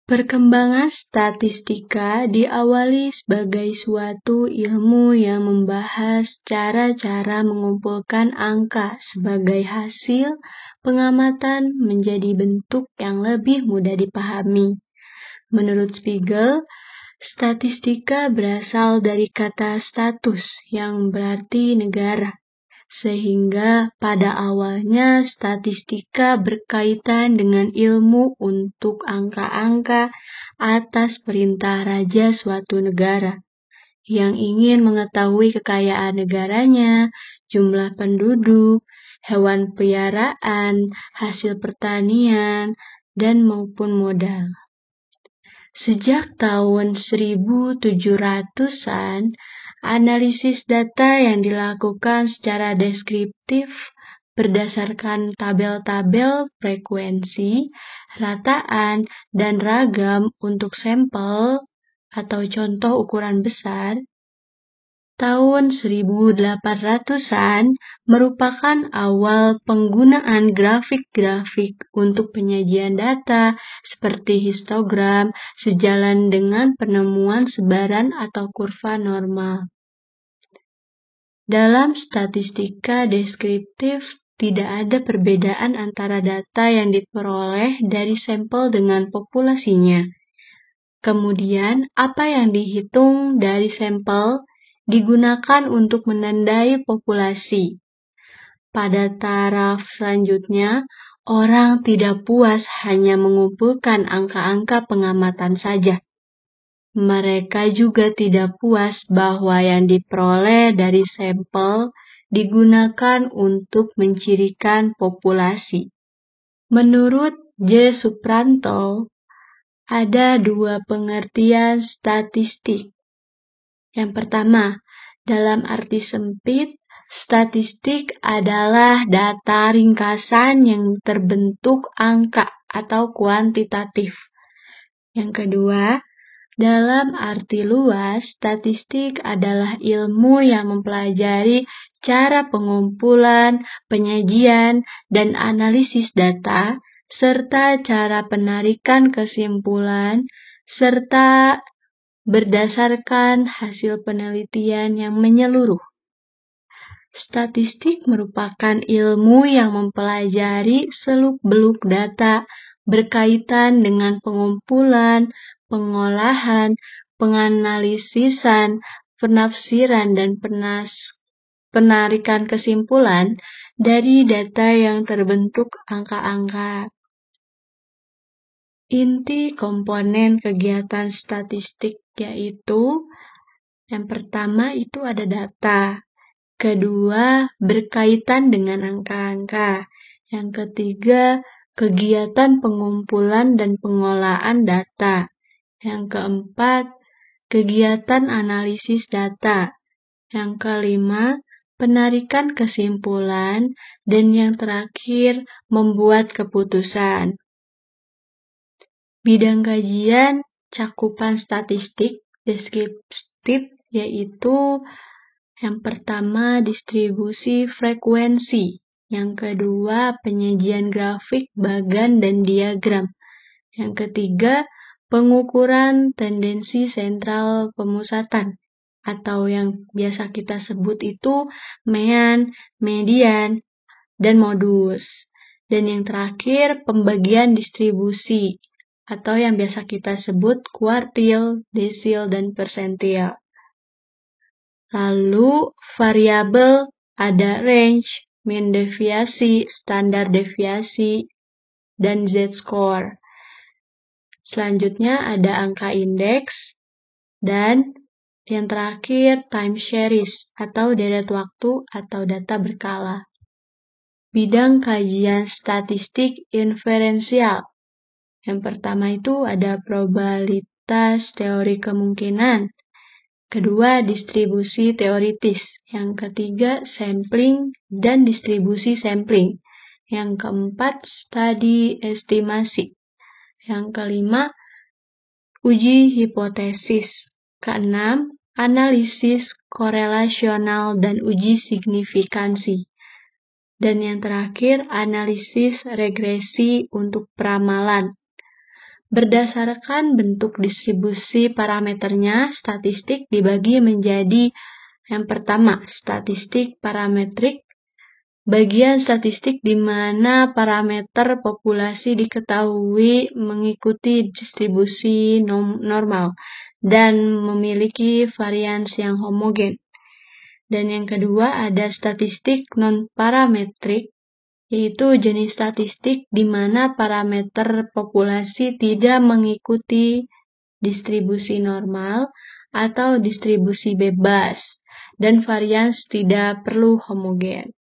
Perkembangan statistika diawali sebagai suatu ilmu yang membahas cara-cara mengumpulkan angka sebagai hasil pengamatan menjadi bentuk yang lebih mudah dipahami. Menurut Spiegel, statistika berasal dari kata status yang berarti negara. Sehingga pada awalnya statistika berkaitan dengan ilmu untuk angka-angka atas perintah raja suatu negara yang ingin mengetahui kekayaan negaranya, jumlah penduduk, hewan peliharaan, hasil pertanian, dan maupun modal. Sejak tahun 1700-an, analisis data yang dilakukan secara deskriptif berdasarkan tabel-tabel frekuensi, rataan, dan ragam untuk sampel atau contoh ukuran besar. Tahun 1800-an merupakan awal penggunaan grafik-grafik untuk penyajian data seperti histogram sejalan dengan penemuan sebaran atau kurva normal. Dalam statistika deskriptif, tidak ada perbedaan antara data yang diperoleh dari sampel dengan populasinya. Kemudian, apa yang dihitung dari sampel digunakan untuk menandai populasi. Pada taraf selanjutnya, orang tidak puas hanya mengumpulkan angka-angka pengamatan saja. Mereka juga tidak puas bahwa yang diperoleh dari sampel digunakan untuk mencirikan populasi. Menurut J. Supranto, ada dua pengertian statistik. Yang pertama, dalam arti sempit, statistik adalah data ringkasan yang terbentuk angka atau kuantitatif. Yang kedua, dalam arti luas, statistik adalah ilmu yang mempelajari cara pengumpulan, penyajian, dan analisis data, serta cara penarikan kesimpulan, serta berdasarkan hasil penelitian yang menyeluruh. Statistik merupakan ilmu yang mempelajari seluk-beluk data berkaitan dengan pengumpulan, pengolahan, penganalisisan, penafsiran, dan penarikan kesimpulan dari data yang terbentuk angka-angka. Inti komponen kegiatan statistik yaitu yang pertama itu ada data, kedua berkaitan dengan angka-angka, yang ketiga kegiatan pengumpulan dan pengolahan data, yang keempat kegiatan analisis data, yang kelima penarikan kesimpulan, dan yang terakhir membuat keputusan. Bidang kajian cakupan statistik deskriptif yaitu yang pertama distribusi frekuensi, yang kedua penyajian grafik, bagan, dan diagram, yang ketiga pengukuran tendensi sentral pemusatan atau yang biasa kita sebut itu mean, median, dan modus, dan yang terakhir pembagian distribusi atau yang biasa kita sebut kuartil, desil, dan persentil. Lalu variabel ada range, mean deviasi, standar deviasi, dan z-score. Selanjutnya ada angka indeks, dan yang terakhir time series atau deret waktu atau data berkala. Bidang kajian statistik inferensial. Yang pertama itu ada probabilitas teori kemungkinan. Kedua, distribusi teoritis. Yang ketiga, sampling dan distribusi sampling. Yang keempat, studi estimasi. Yang kelima, uji hipotesis. Keenam, analisis korelasional dan uji signifikansi. Dan yang terakhir, analisis regresi untuk peramalan. Berdasarkan bentuk distribusi parameternya, statistik dibagi menjadi yang pertama, statistik parametrik. Bagian statistik di mana parameter populasi diketahui mengikuti distribusi normal dan memiliki varians yang homogen. Dan yang kedua ada statistik non-parametrik, yaitu jenis statistik di mana parameter populasi tidak mengikuti distribusi normal atau distribusi bebas, dan varians tidak perlu homogen.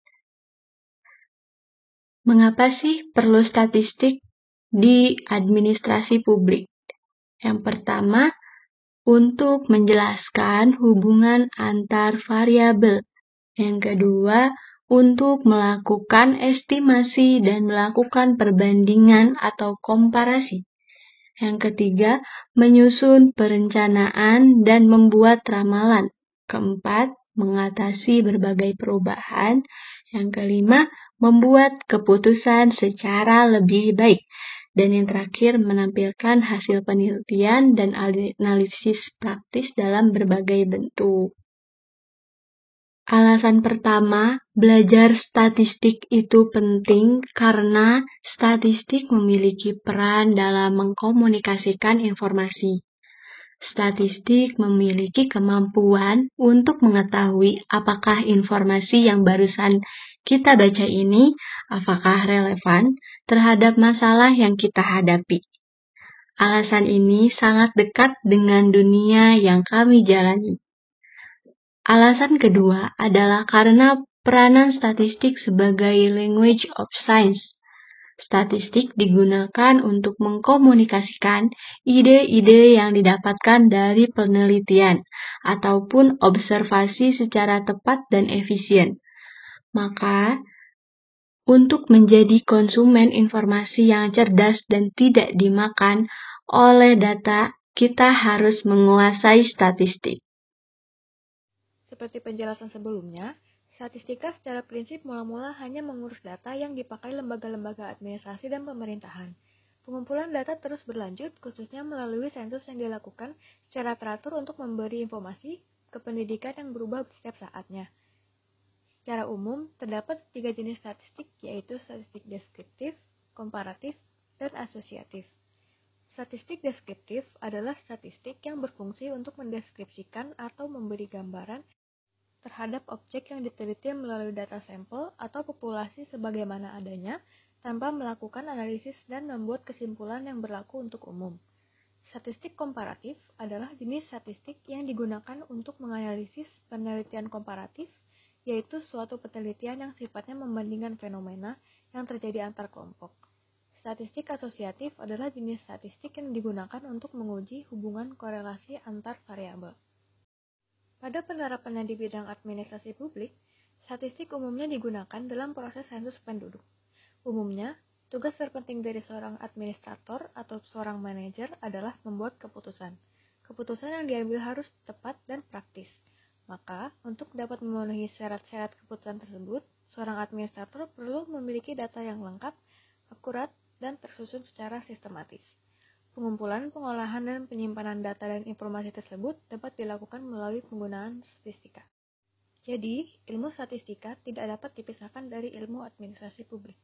Mengapa sih perlu statistik di administrasi publik? Yang pertama, untuk menjelaskan hubungan antar variabel. Yang kedua, untuk melakukan estimasi dan melakukan perbandingan atau komparasi. Yang ketiga, menyusun perencanaan dan membuat ramalan. Keempat, mengatasi berbagai perubahan. Yang kelima, membuat keputusan secara lebih baik. Dan yang terakhir, menampilkan hasil penelitian dan analisis praktis dalam berbagai bentuk. Alasan pertama, belajar statistik itu penting karena statistik memiliki peran dalam mengkomunikasikan informasi. Statistik memiliki kemampuan untuk mengetahui apakah informasi yang barusan kita baca ini apakah relevan terhadap masalah yang kita hadapi. Alasan ini sangat dekat dengan dunia yang kami jalani. Alasan kedua adalah karena peranan statistik sebagai language of science. Statistik digunakan untuk mengkomunikasikan ide-ide yang didapatkan dari penelitian ataupun observasi secara tepat dan efisien. Maka, untuk menjadi konsumen informasi yang cerdas dan tidak dimakan oleh data, kita harus menguasai statistik. Seperti penjelasan sebelumnya, statistika secara prinsip mula-mula hanya mengurus data yang dipakai lembaga-lembaga administrasi dan pemerintahan. Pengumpulan data terus berlanjut, khususnya melalui sensus yang dilakukan secara teratur untuk memberi informasi ke pendidikan yang berubah setiap saatnya. Secara umum, terdapat 3 jenis statistik, yaitu statistik deskriptif, komparatif, dan asosiatif. Statistik deskriptif adalah statistik yang berfungsi untuk mendeskripsikan atau memberi gambaran terhadap objek yang diteliti melalui data sampel atau populasi sebagaimana adanya, tanpa melakukan analisis dan membuat kesimpulan yang berlaku untuk umum. Statistik komparatif adalah jenis statistik yang digunakan untuk menganalisis penelitian komparatif, yaitu suatu penelitian yang sifatnya membandingkan fenomena yang terjadi antar kelompok. Statistik asosiatif adalah jenis statistik yang digunakan untuk menguji hubungan korelasi antar variabel. Pada penerapannya di bidang administrasi publik, statistik umumnya digunakan dalam proses sensus penduduk. Umumnya, tugas terpenting dari seorang administrator atau seorang manajer adalah membuat keputusan. Keputusan yang diambil harus tepat dan praktis. Maka, untuk dapat memenuhi syarat-syarat keputusan tersebut, seorang administrator perlu memiliki data yang lengkap, akurat, dan tersusun secara sistematis. Pengumpulan, pengolahan, dan penyimpanan data dan informasi tersebut dapat dilakukan melalui penggunaan statistika. Jadi, ilmu statistika tidak dapat dipisahkan dari ilmu administrasi publik.